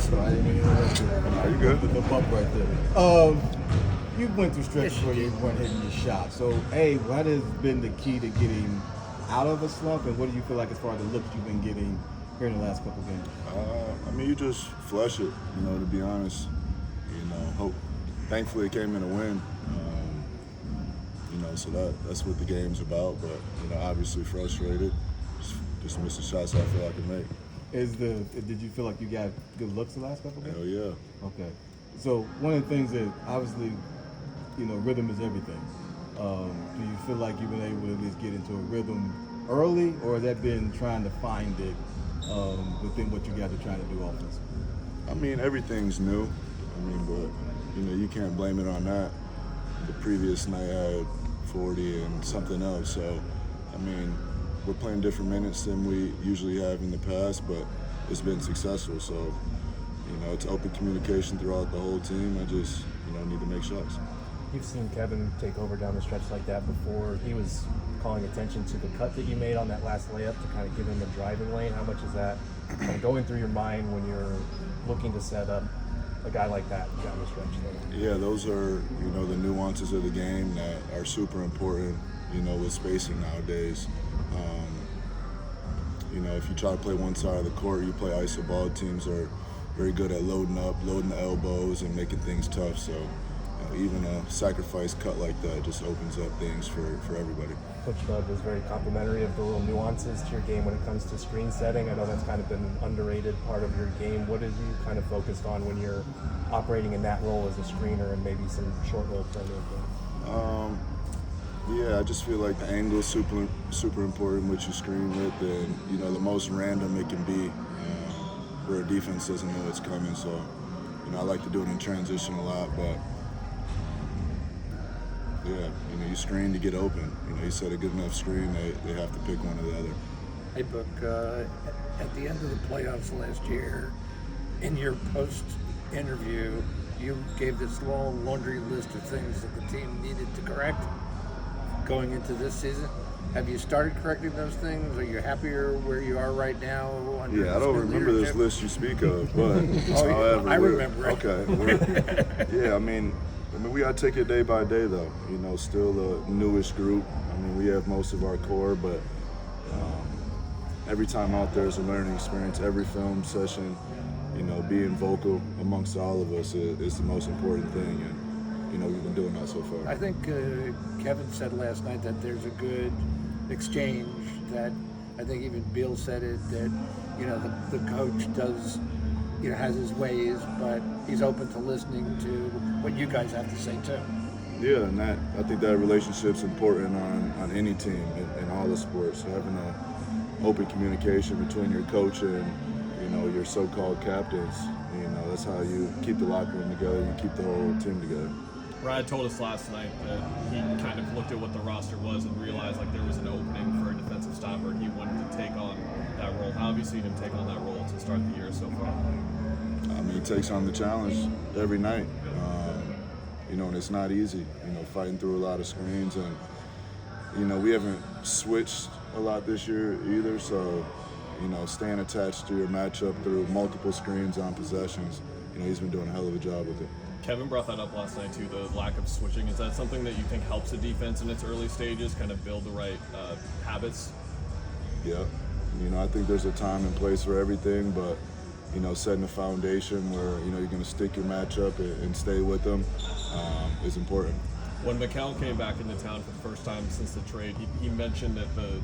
So I didn't even know Are you good? the bump right there. You went through stretches where you weren't hitting your shot. So, what has been the key to getting out of a slump, and what do you feel like as far as the looks you've been getting here in the last couple games? You just flush it, to be honest. Thankfully it came in a win. So that's what the game's about. But, obviously frustrated. Just missing shots I feel I can make. Did you feel like you got good looks the last couple games? Hell yeah. Okay. So one of the things that obviously, rhythm is everything. Do you feel like you've been able to at least get into a rhythm early, or has that been trying to find it within what you guys are trying to do offensively? Everything's new. But you can't blame it on that. The previous night I had 40 and something else. So, we're playing different minutes than we usually have in the past, but it's been successful. So, it's open communication throughout the whole team. I just, need to make shots. You've seen Kevin take over down the stretch like that before. He was calling attention to the cut that you made on that last layup to kind of give him a driving lane. How much is that kind of going through your mind when you're looking to set up a guy like that down the stretch there? Yeah, those are, the nuances of the game that are super important, with spacing nowadays. If you try to play one side of the court, you play iso ball. Teams are very good at loading up, loading the elbows, and making things tough. So, even a sacrifice cut like that just opens up things for everybody. Coach Bud was very complimentary of the little nuances to your game when it comes to screen setting. I know that's kind of been an underrated part of your game. What is you kind of focused on when you're operating in that role as a screener and maybe some short role playmaking? Yeah, I just feel like the angle is super important what you screen with, and the most random it can be, where a defense doesn't know it's coming. So, I like to do it in transition a lot, but yeah, you screen to get open. You set a good enough screen, they have to pick one or the other. Hey, Book, at the end of the playoffs last year, in your post interview, you gave this long laundry list of things that the team needed to correct going into this season. Have you started correcting those things? Are you happier where you are right now? Yeah, I don't remember this list you speak of, but however, I remember it. Okay. We got to take it day by day, though. Still the newest group. We have most of our core, but every time out there is a learning experience. Every film session, being vocal amongst all of us is the most important thing. And, we've been doing that so far. I think Kevin said last night that there's a good exchange. That I think even Bill said it, that the coach does, has his ways, but he's open to listening to what you guys have to say too. Yeah, and I think that relationship's important on any team in all the sports. So having an open communication between your coach and your so-called captains, that's how you keep the locker room together and keep the whole team together. Brad told us last night that he kind of looked at what the roster was and realized like there was an opening for a defensive stopper and he wanted to take on that role. How have you seen him take on that role to start the year so far? He takes on the challenge every night, and it's not easy, fighting through a lot of screens. And, we haven't switched a lot this year either, so, staying attached to your matchup through multiple screens on possessions, he's been doing a hell of a job with it. Kevin brought that up last night too, the lack of switching. Is that something that you think helps the defense in its early stages, kind of build the right habits? Yeah. I think there's a time and place for everything, but, setting a foundation where, you're going to stick your matchup and stay with them is important. When McCall came back into town for the first time since the trade, he mentioned that the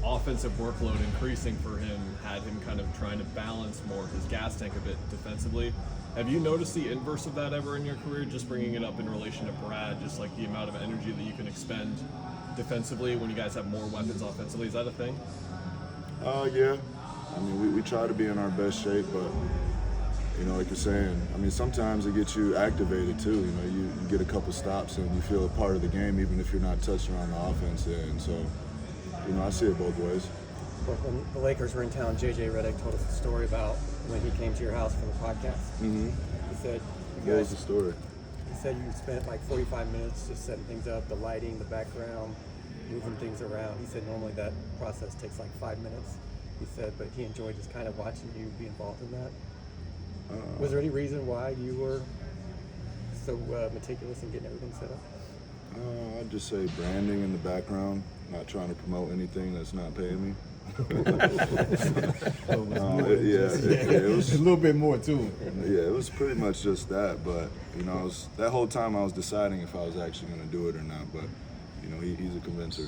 offensive workload increasing for him had him kind of trying to balance more his gas tank a bit defensively. Have you noticed the inverse of that ever in your career, just bringing it up in relation to Brad, just like the amount of energy that you can expend defensively when you guys have more weapons offensively? Is that a thing? Yeah. We try to be in our best shape, but, like you're saying, sometimes it gets you activated too. You get a couple stops and you feel a part of the game, even if you're not touching on the offense end. So, I see it both ways. Well, when the Lakers were in town, J.J. Redick told us a story about when he came to your house for the podcast. Mm-hmm. He said, What was the story? He said you spent like 45 minutes just setting things up, the lighting, the background, moving things around. He said normally that process takes like 5 minutes. He said, but he enjoyed just kind of watching you be involved in that. Was there any reason why you were so meticulous in getting everything set up? I'd just say branding in the background, not trying to promote anything that's not paying me. So it was more than yeah, just- it was. a little bit more too. Yeah, it was pretty much just that. But that whole time I was deciding if I was actually going to do it or not. But he's a convincer.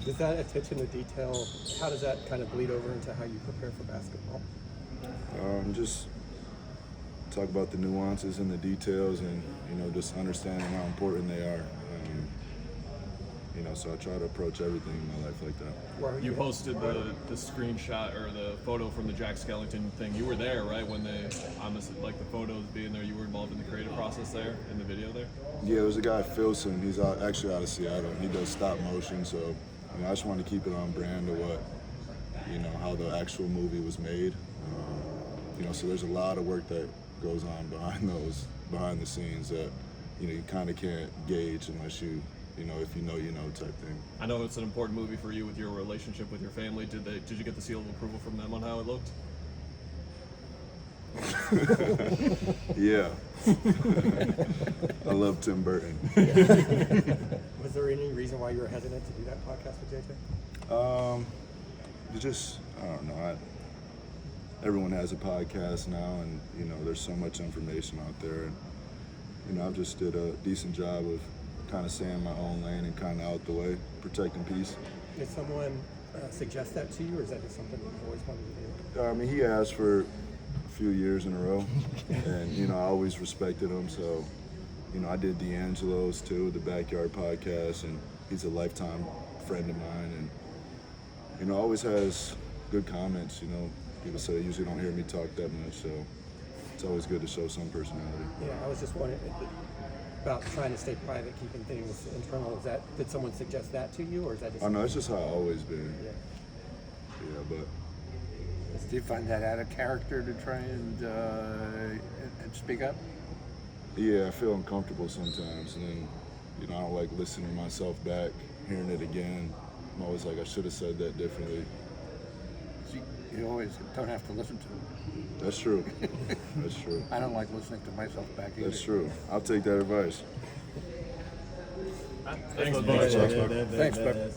Does that attention to detail, how does that kind of bleed over into how you prepare for basketball? Just talk about the nuances and the details, and just understanding how important they are. So I try to approach everything in my life like that. Why You posted the screenshot or the photo from the Jack Skellington thing. You were there, right? When I'm like the photos being there, you were involved in the creative process there, in the video there? Yeah, it was a guy, Philson. He's actually out of Seattle, and he does stop motion. So I just wanted to keep it on brand to what, how the actual movie was made. So there's a lot of work that goes on behind the scenes that, you kind of can't gauge unless you if you know type thing. I know it's an important movie for you with your relationship with your family. Did you get the seal of approval from them on how it looked? Yeah. I love Tim Burton. Was there any reason why you were hesitant to do that podcast with JJ? I don't know. Everyone has a podcast now, and there's so much information out there, and I've just did a decent job of kind of staying in my own lane and kind of out the way, protecting peace. Did someone suggest that to you, or is that just something you've always wanted to do? He asked for a few years in a row, and I always respected him. So, I did D'Angelo's too, the Backyard Podcast, and he's a lifetime friend of mine, and always has good comments. People say they usually don't hear me talk that much, so it's always good to show some personality. Yeah, I was just wondering about trying to stay private, keeping things internal. Did someone suggest that to you, or is that just? I know it's just how I've always been. Yeah. Yeah, but. Do you find that out of character to try and speak up? Yeah, I feel uncomfortable sometimes, and then I don't like listening to myself back, hearing it again. I'm always like, I should have said that differently. So you always don't have to listen to it. That's true. That's true. I don't like listening to myself back either. That's true. I'll take that advice. Thanks, Yeah, Bud. that- Thanks, that- bud. that's-